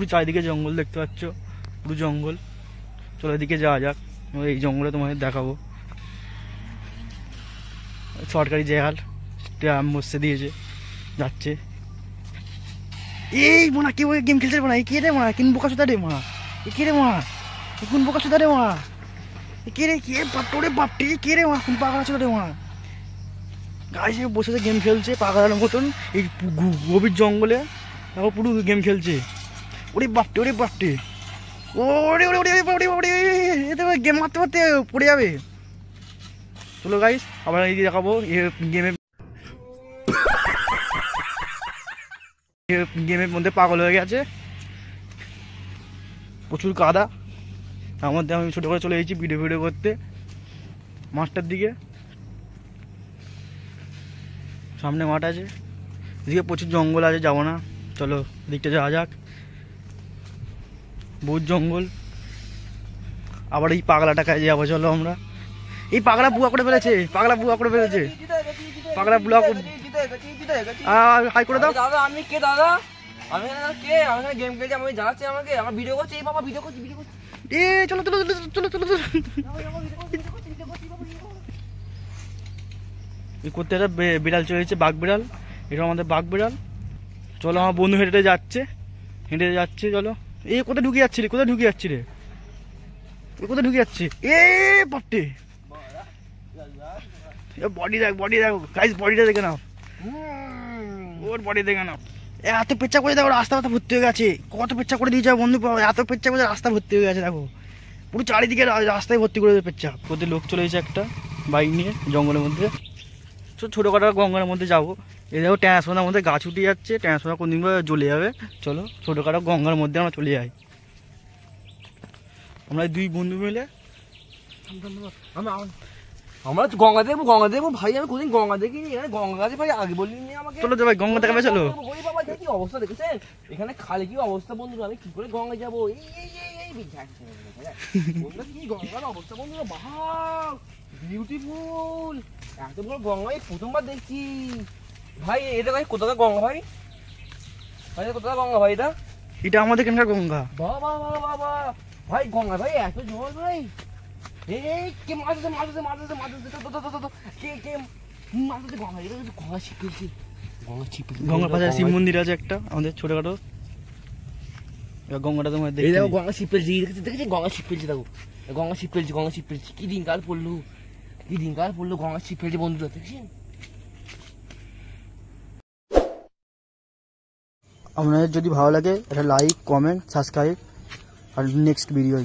পুরো চারিদিকে জঙ্গল দেখতে পাচ্ছ, পুরো জঙ্গল। চলো এদিকে যাওয়া যাক, এই জঙ্গলে তোমাদের দেখাবো। সরকারি জায়গা স্ট্যাম্প বসে দিয়েছে, যাচ্ছে। এই মোনা কেউ গেম খেলছে মোনা, কে রে মোনা, কিন বোকা সুতা রে মোনা, কে রে মোনা, কোন বোকা সুতা রে মোনা, কে রে, কে বাপরে বাপটি, কে রে মোনা, কোন পাগলা ছিল রে মোনা। গাইস বসে গেম খেলছে পাগলার মতন এই গভীর জঙ্গলে, দেখো পুরো গেম খেলছে। ওরে বাপটে, ওরে বাপটে, ওরে ওরে ওরে ওরে ওরে, এতে গেম মারতে মারতে পড়ে যাবে। চলো গাইস আবার এই দেখাবো গেমের মধ্যে পাগল হয়ে গেছে, প্রচুর কাদা। তার মধ্যে আমি ছোটো করে চলে এসেছি ভিডিও করতে মাঠটার দিকে। সামনে মাঠ আছে, এদিকে প্রচুর জঙ্গল আছে, যাবো না, চলো দিকটা যাওয়া যাক। বহুত জঙ্গল। আবার এই পাগলাটা কাজে যাবো, চলো আমরা। এই পাগলা বুয়া করে ফেলেছে, পাগলা বুয়া করে ফেলেছে, পাগলা বুয়া হাই করে দাও। দাদা আমি কে, দাদা আমি কে, আমি গেম খেলছি, আমি জানাচ্ছি আমাকে, আমার ভিডিও করছি। এই বাবা ভিডিও করছি, ভিডিও করছি। এ চলো চলো চলো চলো চলো। এই করতে একটা বিড়াল চলেছে, বাঘ বিড়াল, এটা আমাদের বাঘ বিড়াল। চলো আমার বন্ধু হেঁটে যাচ্ছে, চলো। এ কোথায় ঢুকে যাচ্ছি রে, কোথায় ঢুকে যাচ্ছি রে, কোথায় ঢুকে যাচ্ছে, এ বাপটে, বডি দেখ, বডি দেখো গাইস, বডিটা দেখে নাও, ওর বডি দেখে নাও। এত পেচ্চা করে দেখো, রাস্তা ভর্তি হয়ে গেছে, কত পেচ্চা করে দিয়েছে বন্ধু, এত পেচ্চা করে রাস্তা ভর্তি হয়ে গেছে, দেখো পুরো চারিদিকে রাস্তায় ভর্তি করে পেচ্চা। কোথায় লোক চলে এসেছে একটা বাইক নিয়ে জঙ্গলের মধ্যে। ছোটোখাটো গঙ্গার মধ্যে যাবো। এই দেখো ট্রান্সফর্মার মধ্যে গাছ উঠে যাচ্ছে, ট্রান্সফর্মার কোনদিন জ্বলে যাবে। চলো ছোটোখাটো গঙ্গার মধ্যে আমরা চলে যাই, আমরা দুই বন্ধু মিলে। আমরা গঙ্গা দেখবো, গঙ্গা দেখবো ভাই, আমি কোনদিন গঙ্গা দেখিনি, এখানে গঙ্গা আছে ভাই, আগে বলিনি আমাকে। চলো তো ভাই গঙ্গা দেখাবে, চলো। ওই বাবা কি অবস্থা দেখেছেন, এখানে খালি কি অবস্থা বন্ধুরা, আমি কি করে গঙ্গা যাবো। এই কি গঙ্গার অবস্থা বন্ধুরা, বাহ বিউটিফুল, এত বড় গঙ্গা এই প্রথমবার দেখছি ভাই। এটা ভাই কোথাকার গঙ্গা ভাই, ভাই কোথাকার গঙ্গা ভাই, এটা আমাদের এখানকার গঙ্গা। বাবা বাবা বাবা ভাই, গঙ্গা ভাই এত জল ভাই। এই কে মাঝে মাঝে মাঝে মাঝে কে কে মাঝে গঙ্গা, এটা গঙ্গা ছিপেছে, গঙ্গা ছিপে, গঙ্গার পাশে শিব মন্দির আছে একটা আমাদের ছোটখাটো, গঙ্গাটা তোমার দেখো, গঙ্গা ছিপেছে, দেখেছি গঙ্গা ছিপেছে, দেখো গঙ্গা ছিপেছে, গঙ্গা ছিপেছে, কি দিনকাল পড়লো, কি দিনকাল পড়লো, গঙ্গা ছিপেছে বন্ধুরা, দেখছেন। আপনাদের যদি ভালো লাগে একটা লাইক, কমেন্ট, সাবস্ক্রাইব, আর নেক্সট ভিডিও।